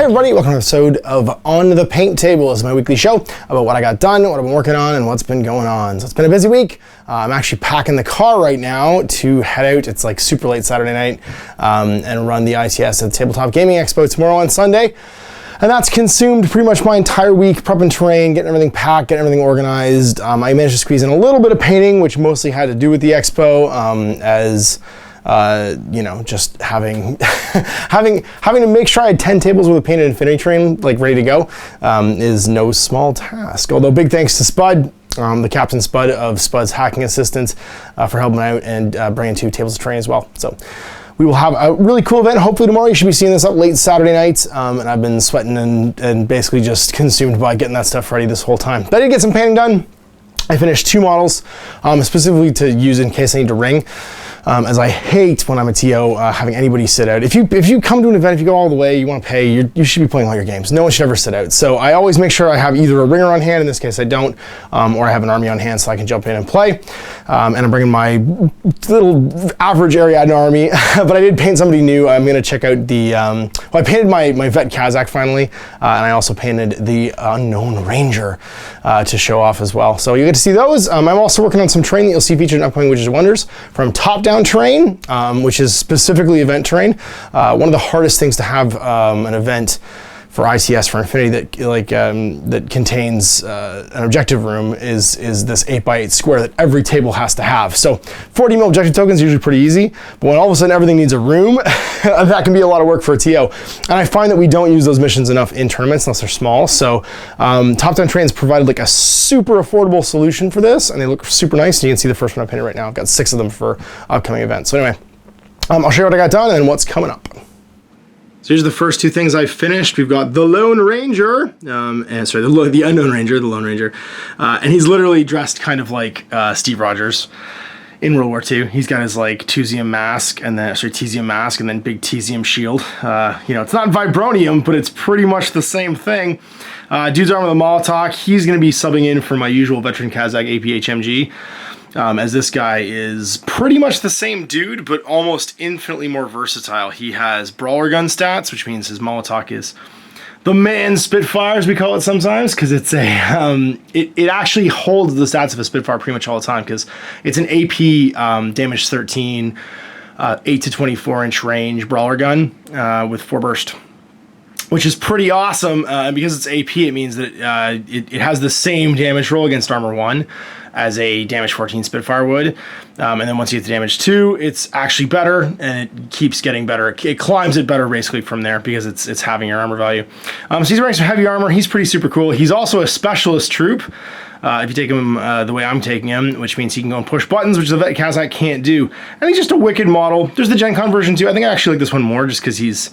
everybody, welcome to an episode of On the Paint Table. This is my weekly show about what I got done, what I've been working on, and what's been going on. So it's been a busy week. I'm actually packing the car right now to head out. It's like super late Saturday night and run the ITS at the Tabletop Gaming Expo tomorrow on Sunday. And that's consumed pretty much my entire week, prepping terrain, getting everything packed, getting everything organized. I managed to squeeze in a little bit of painting, which mostly had to do with the expo, you know, just having having to make sure I had 10 tables with a painted infinity terrain like ready to go is no small task. Although big thanks to Spud, the Captain Spud of Spud's Hacking Assistance, for helping out and bringing 2 tables of terrain as well. So we will have a really cool event. Hopefully tomorrow. You should be seeing this up late Saturday night. And I've been sweating and basically just consumed by getting that stuff ready this whole time. But I did get some painting done. I finished 2 models, specifically to use in case I need to ring. As I hate when I'm a TO having anybody sit out. If you come to an event, if you go all the way, you want to pay, you should be playing all your games. No one should ever sit out. So I always make sure I have either a ringer on hand, in this case I don't, or I have an army on hand so I can jump in and play. And I'm bringing my little average Ariadne army, but I did paint somebody new. I'm going to check out the, well, I painted my Vet Kazakh finally, and I also painted the Unknown Ranger to show off as well. So you get to see those. I'm also working on some terrain that you'll see featured in upcoming Witches and Wonders from top-down terrain, which is specifically event terrain. One of the hardest things to have an event for ITS for Infinity that contains an objective room is this 8x8 square that every table has to have. So 40 mil objective tokens is usually pretty easy, but when all of a sudden everything needs a room, that can be a lot of work for a TO. And I find that we don't use those missions enough in tournaments unless they're small. So top-down terrain has provided like a super affordable solution for this, and they look super nice. And you can see the first one I painted right now. I've got 6 of them for upcoming events. So anyway, I'll show you what I got done and what's coming up. So here's the first 2 things I've finished. We've got the Lone Ranger, the Unknown Ranger, the Lone Ranger. And he's literally dressed kind of like Steve Rogers in World War II. He's got his like Tesium mask and then big Tesium shield. You know, it's not vibronium, but it's pretty much the same thing. Dude's armed with a Molotov. He's going to be subbing in for my usual veteran Kazakh AP HMG. As this guy is pretty much the same dude, but almost infinitely more versatile. He has brawler gun stats, which means his Molotov is the man Spitfire, as we call it sometimes, because it's a it actually holds the stats of a Spitfire pretty much all the time, because it's an AP damage 13, 8 to 24 inch range brawler gun with 4 burst, which is pretty awesome. And because it's AP, it means that it has the same damage roll against armor 1 as a damage 14 Spitfire would. And then once you get to damage 2, it's actually better, and it keeps getting better. It climbs it better basically from there because it's having your armor value. So he's wearing some heavy armor. He's pretty super cool. He's also a specialist troop. If you take him the way I'm taking him, which means he can go and push buttons, which the Vet Kazakh can't do. And he's just a wicked model. There's the Gen Con version too. I think I actually like this one more just because he's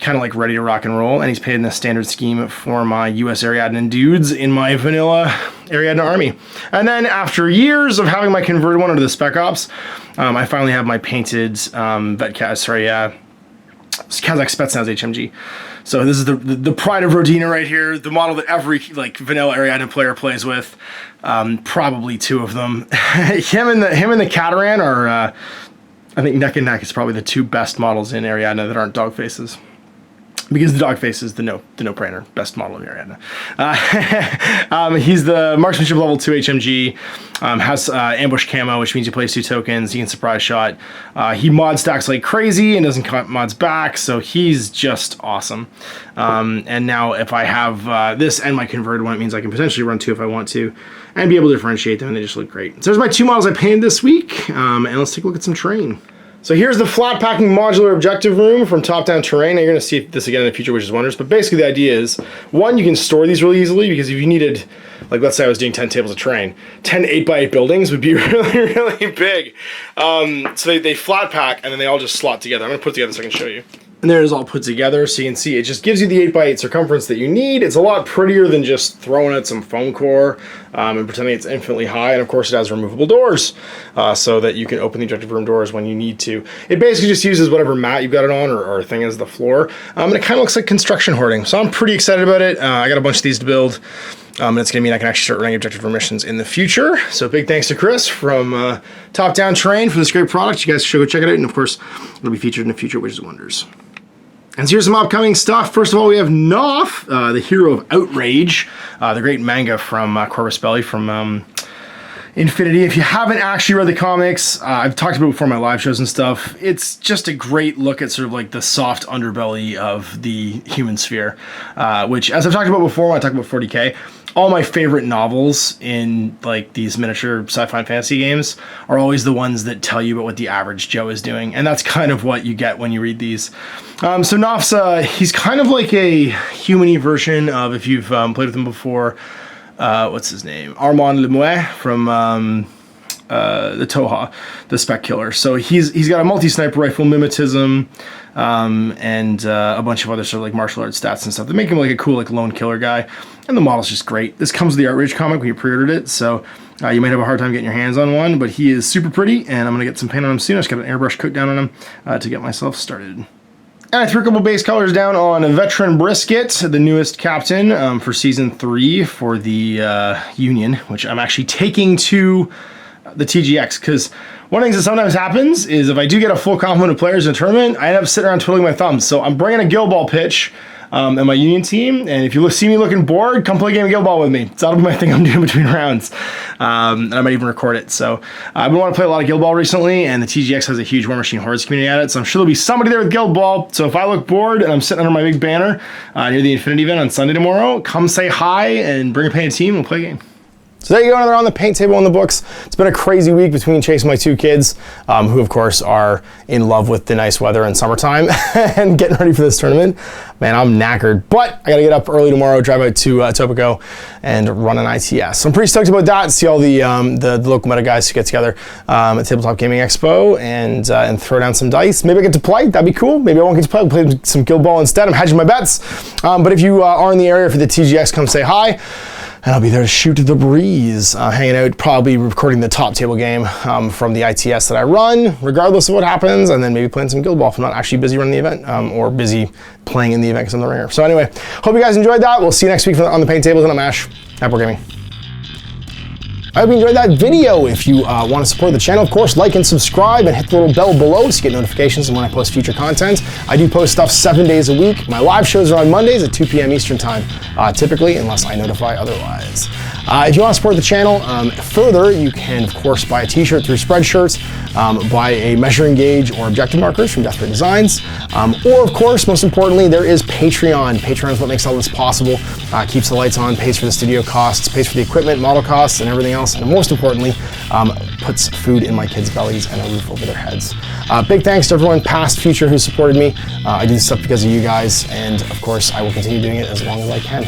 kind of like ready to rock and roll, and he's paid in the standard scheme for my US Ariadne dudes in my vanilla Ariadne army. And then after years of having my converted one under the Spec Ops, I finally have my painted Kazakh Spetsnaz HMG. So this is the pride of Rodina right here, the model that every like vanilla Ariadne player plays with. Probably 2 of them. him and the Cataran are, I think neck and neck is probably the 2 best models in Ariadne that aren't dog faces. Because the dog face is the no-brainer, best model of Ariadne. He's the marksmanship level 2 HMG, has ambush camo, which means you place 2 tokens, he can surprise shot. He mod stacks like crazy and doesn't cut mods back, so he's just awesome. And now if I have this and my converted one, it means I can potentially run 2 if I want to, and be able to differentiate them, and they just look great. So there's my 2 models I painted this week, and let's take a look at some terrain. So here's the flat packing modular objective room from top-down terrain. Now you're going to see this again in the future Witches and Wonders, but basically the idea is, 1, you can store these really easily, because if you needed, like let's say I was doing 10 tables of terrain, 10 8x8 buildings would be really, really big. So they flat pack, and then they all just slot together. I'm going to put it together so I can show you. And there it is all put together, so you can see it just gives you the 8x8 circumference that you need. It's a lot prettier than just throwing out some foam core and pretending it's infinitely high. And of course it has removable doors so that you can open the objective room doors when you need to. It basically just uses whatever mat you've got it on or thing as the floor. And it kind of looks like construction hoarding. So I'm pretty excited about it. I got a bunch of these to build. And it's going to mean I can actually start running objective room missions in the future. So big thanks to Chris from Top Down Terrain for this great product. You guys should go check it out. And of course, it'll be featured in the future Witches and Wonders. And so here's some upcoming stuff. First of all, we have Knopf, the hero of Outrage, the great manga from Corvus Belli from Infinity. If you haven't actually read the comics, I've talked about it before my live shows and stuff. It's just a great look at sort of like the soft underbelly of the human sphere, which, as I've talked about before when I talk about 40K, all my favorite novels in like these miniature sci-fi and fantasy games are always the ones that tell you about what the average Joe is doing. And that's kind of what you get when you read these. So Knopf's, he's kind of like a human-y version of, if you've played with him before, what's his name? Armand Lemuel from the Toha, the Spec Killer. So he's got a multi-sniper rifle, mimetism, and a bunch of other sort of like martial arts stats and stuff that make him like a cool like lone killer guy. And the model's just great. This comes with the Outrage comic when you pre-ordered it, so you might have a hard time getting your hands on one, but he is super pretty, and I'm gonna get some paint on him soon. I just got an airbrush coat down on him to get myself started. And I threw a couple base colors down on a Veteran Brisket, the newest captain for Season 3 for the Union, which I'm actually taking to the TGX, because one of the things that sometimes happens is if I do get a full complement of players in a tournament, I end up sitting around twiddling my thumbs. So I'm bringing a Guild Ball pitch and my Union team, and if you see me looking bored, come play a game of Guild Ball with me. So that'll be my thing I'm doing between rounds, and I might even record it. So I've been wanting to play a lot of Guild Ball recently, and the TGX has a huge War Machine Hordes community at it, so I'm sure there'll be somebody there with Guild Ball. So if I look bored and I'm sitting under my big banner near the Infinity event on Sunday tomorrow, come say hi and bring a painted team and we'll play a game. So there you go, another on the paint table in the books. It's been a crazy week between chasing my two kids, who of course are in love with the nice weather and summertime, and getting ready for this tournament. Man, I'm knackered, but I gotta get up early tomorrow, drive out to Etobicoke and run an ITS. So I'm pretty stoked about that, see all the local meta guys who get together at Tabletop Gaming Expo and throw down some dice. Maybe I get to play, that'd be cool. Maybe I won't get to play, I'll play some Guild Ball instead. I'm hedging my bets. But if you are in the area for the TGX, come say hi. And I'll be there to shoot the breeze, hanging out, probably recording the top table game from the ITS that I run, regardless of what happens, and then maybe playing some Guild Ball if I'm not actually busy running the event, or busy playing in the event because I'm the ringer. So anyway, hope you guys enjoyed that. We'll see you next week on the paint tables, and I'm Ash. Happy Wargaming. I hope you enjoyed that video. If you want to support the channel, of course, like and subscribe and hit the little bell below so you get notifications when I post future content. I do post stuff 7 days a week. My live shows are on Mondays at 2 p.m. Eastern time, typically, unless I notify otherwise. If you want to support the channel further, you can, of course, buy a t-shirt through Spreadshirts, buy a measuring gauge or objective markers from Desperate Designs, or, of course, most importantly, there is Patreon. Patreon is what makes all this possible, keeps the lights on, pays for the studio costs, pays for the equipment, model costs, and everything else, and most importantly, puts food in my kids' bellies and a roof over their heads. Big thanks to everyone, past, future, who supported me. I do this stuff because of you guys, and, of course, I will continue doing it as long as I can.